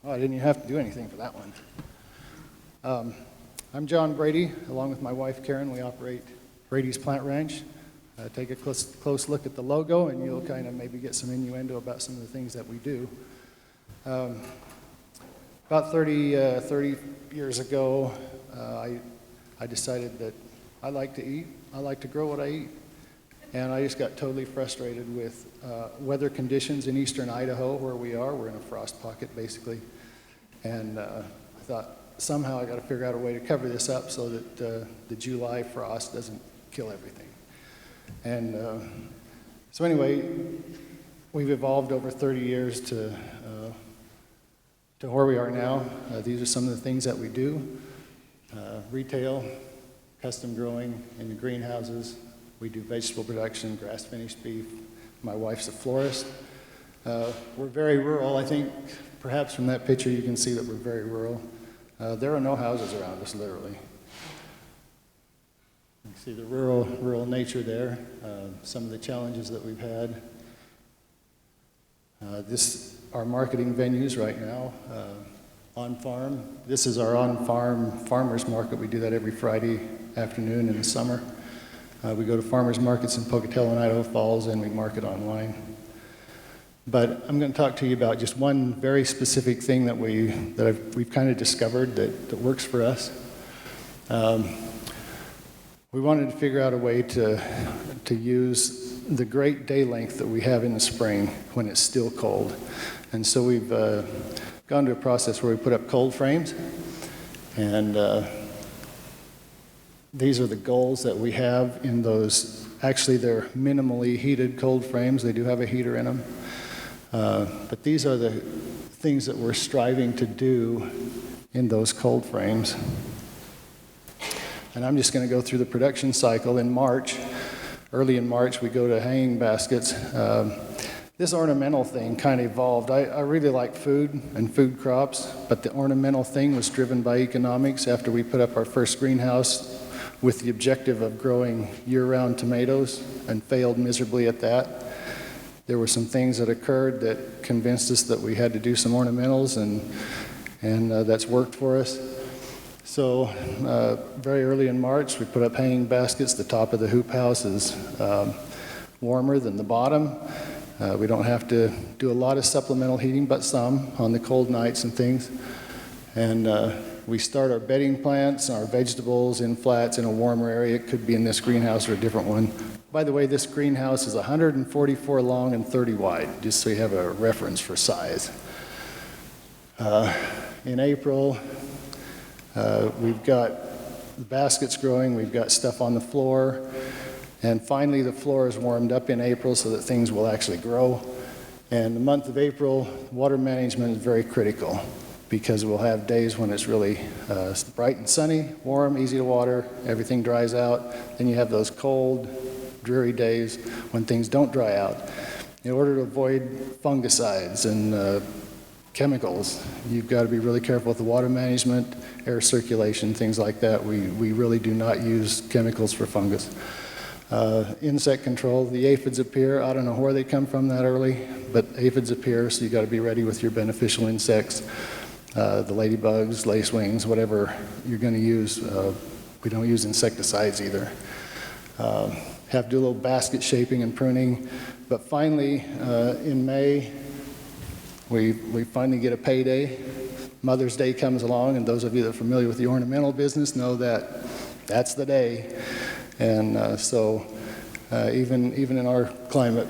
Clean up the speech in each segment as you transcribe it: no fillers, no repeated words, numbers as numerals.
Oh, I didn't even have to do anything for that one. I'm John Brady. Along with my wife Karen, we operate Brady's Plant Ranch. Take a close look at the logo and you'll kind of maybe get some innuendo about some of the things that we do. About 30 years ago, I decided that I like to eat. I like to grow what I eat. And I just got totally frustrated with weather conditions in eastern Idaho where we are. We're in a frost pocket basically. And I thought somehow I got to figure out a way to cover this up so that the July frost doesn't kill everything. And so anyway, we've evolved over 30 years to where we are now. These are some of the things that we do. Retail, custom growing in the greenhouses. We do vegetable production, grass-finished beef. My wife's a florist. We're very rural. I think perhaps from that picture you can see that we're very rural. There are no houses around us, literally. You can see the rural nature there, some of the challenges that we've had. Our marketing venues right now, on-farm. This is our on-farm farmers market. We do that every Friday afternoon in the summer. We go to farmers markets in Pocatello and Idaho Falls, and we market online. But I'm going to talk to you about just one very specific thing that we've kind of discovered that works for us. We wanted to figure out a way to use the great day length that we have in the spring when it's still cold. And so we've gone to a process where we put up cold frames, and these are the goals that we have in those. Actually, they're minimally heated cold frames. They do have a heater in them. But these are the things that we're striving to do in those cold frames. And I'm just going to go through the production cycle. In March, early in March, we go to hanging baskets. This ornamental thing kind of evolved. I really like food and food crops, but the ornamental thing was driven by economics after we put up our first greenhouse with the objective of growing year-round tomatoes and failed miserably at that. There were some things that occurred that convinced us that we had to do some ornamentals, and that's worked for us. So very early in March, we put up hanging baskets. The top of the hoop house is warmer than the bottom. We don't have to do a lot of supplemental heating, but some on the cold nights and things. And we start our bedding plants, our vegetables in flats in a warmer area. It could be in this greenhouse or a different one. By the way, this greenhouse is 144 long and 30 wide, just so you have a reference for size. In April, we've got the baskets growing, we've got stuff on the floor, and finally the floor is warmed up in April so that things will actually grow. And the month of April, water management is very critical because we'll have days when it's really bright and sunny, warm, easy to water, everything dries out. Then you have those cold, dreary days when things don't dry out. In order to avoid fungicides and chemicals, you've got to be really careful with the water management, air circulation, things like that. We really do not use chemicals for fungus. Insect control, the aphids appear. I don't know where they come from that early, but aphids appear, so you've got to be ready with your beneficial insects. The ladybugs, lacewings, whatever you're going to use. We don't use insecticides either. Have to do a little basket shaping and pruning. But finally, in May, we finally get a payday. Mother's Day comes along, and those of you that are familiar with the ornamental business know that that's the day. And so even in our climate,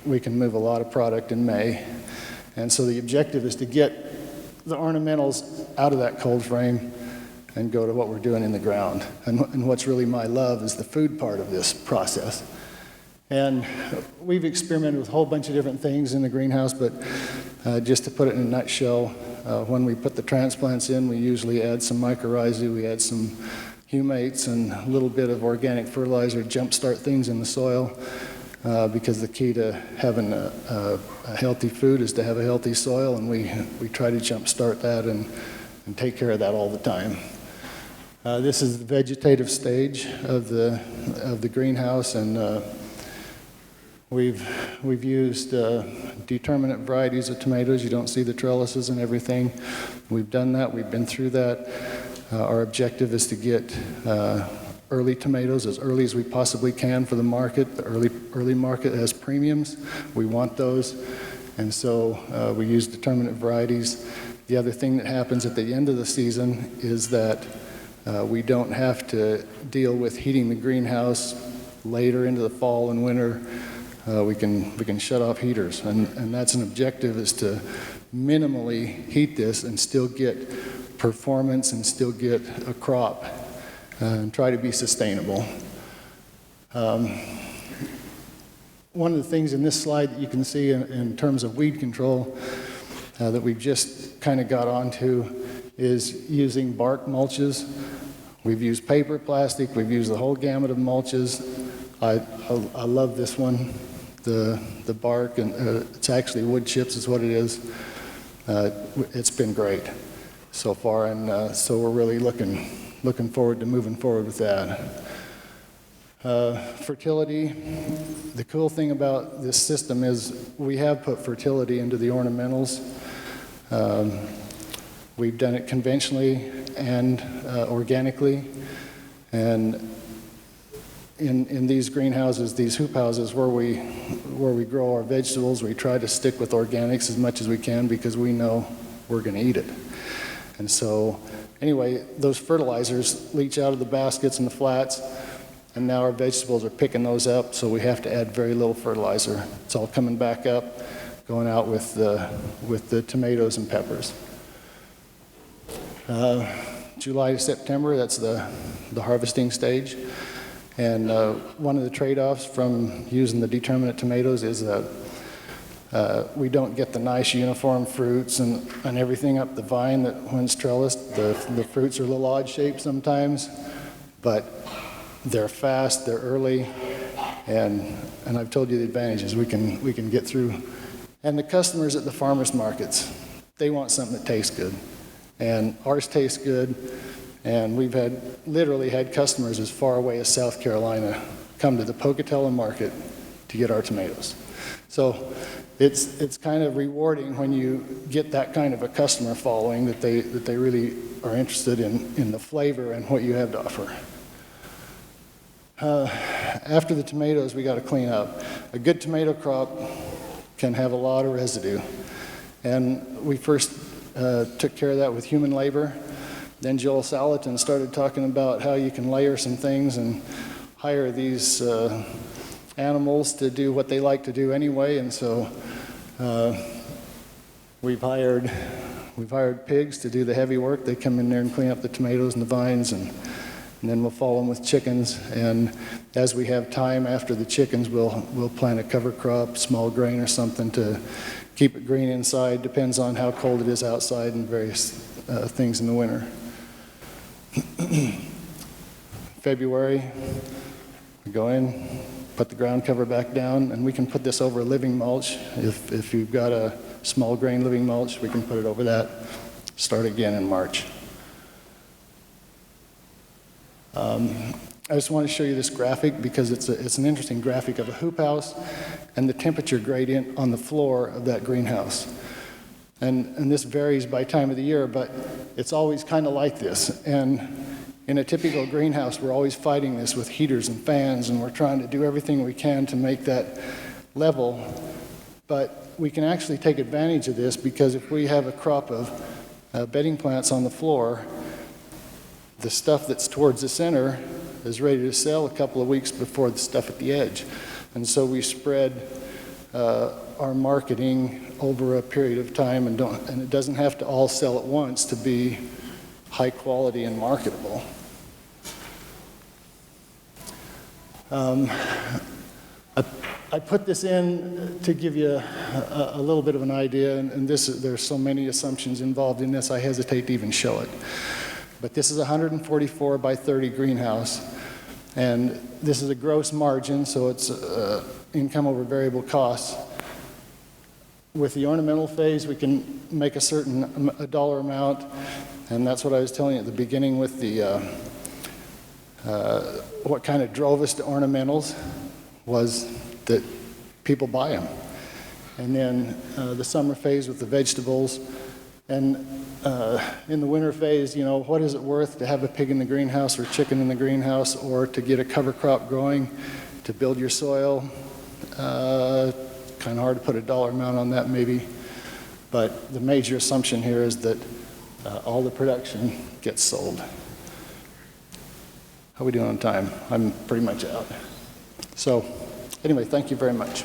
we can move a lot of product in May. And so the objective is to get the ornamentals out of that cold frame and go to what we're doing in the ground. And what's really my love is the food part of this process. And we've experimented with a whole bunch of different things in the greenhouse, but just to put it in a nutshell, when we put the transplants in, we usually add some mycorrhizae, we add some humates and a little bit of organic fertilizer, jumpstart things in the soil, because the key to having a healthy food is to have a healthy soil, and we try to jumpstart that and take care of that all the time. This is the vegetative stage of the greenhouse, and We've used determinate varieties of tomatoes. You don't see the trellises and everything. We've done that. We've been through that. Our objective is to get early tomatoes as early as we possibly can for the market. The early market has premiums. We want those. And so we use determinate varieties. The other thing that happens at the end of the season is that we don't have to deal with heating the greenhouse later into the fall and winter. We can shut off heaters, and that's an objective, is to minimally heat this and still get performance and still get a crop and try to be sustainable. One of the things in this slide that you can see in terms of weed control that we've just kind of got onto is using bark mulches. We've used paper, plastic, we've used the whole gamut of mulches. I love this one. The bark, and it's actually wood chips is what it is. It's been great so far, and so we're really looking forward to moving forward with that. Fertility, the cool thing about this system is we have put fertility into the ornamentals. We've done it conventionally and organically, and in these greenhouses, these hoop houses where we grow our vegetables, we try to stick with organics as much as we can because we know we're going to eat it. And so anyway, those fertilizers leach out of the baskets and the flats, and now our vegetables are picking those up, so we have to add very little fertilizer. It's all coming back up, going out with the tomatoes and peppers. July to September, that's the harvesting stage. And one of the trade-offs from using the determinate tomatoes is that we don't get the nice uniform fruits and everything up the vine that when it's trellised. The fruits are a little odd shaped sometimes, but they're fast, they're early, and I've told you the advantages. We can get through. And the customers at the farmers markets, they want something that tastes good. And ours tastes good. And we've literally had customers as far away as South Carolina come to the Pocatello market to get our tomatoes. So it's kind of rewarding when you get that kind of a customer following, that they really are interested in the flavor and what you have to offer. After the tomatoes, we got to clean up. A good tomato crop can have a lot of residue. And we first took care of that with human labor. Then Joel Salatin started talking about how you can layer some things and hire these animals to do what they like to do anyway. And so we've hired pigs to do the heavy work. They come in there and clean up the tomatoes and the vines, and then we'll follow them with chickens. And as we have time after the chickens, we'll plant a cover crop, small grain or something, to keep it green inside. Depends on how cold it is outside and various things in the winter. February, we go in, put the ground cover back down, and we can put this over a living mulch. If you've got a small grain living mulch, we can put it over that. Start again in March. I just want to show you this graphic because it's an interesting graphic of a hoop house and the temperature gradient on the floor of that greenhouse. And this varies by time of the year, but it's always kind of like this. And in a typical greenhouse, we're always fighting this with heaters and fans, and we're trying to do everything we can to make that level. But we can actually take advantage of this because if we have a crop of bedding plants on the floor, the stuff that's towards the center is ready to sell a couple of weeks before the stuff at the edge. And so we spread our marketing over a period of time, and it doesn't have to all sell at once to be high quality and marketable. I put this in to give you a little bit of an idea, and there's so many assumptions involved in this, I hesitate to even show it. But this is a 144 by 30 greenhouse, and this is a gross margin, so it's income over variable costs. With the ornamental phase, we can make a dollar amount, and that's what I was telling you at the beginning with the what kind of drove us to ornamentals was that people buy them. And then the summer phase with the vegetables. And in the winter phase, you know, what is it worth to have a pig in the greenhouse or chicken in the greenhouse, or to get a cover crop growing, to build your soil? Kind of hard to put a dollar amount on that maybe. But the major assumption here is that all the production gets sold. How are we doing on time? I'm pretty much out. So anyway, thank you very much.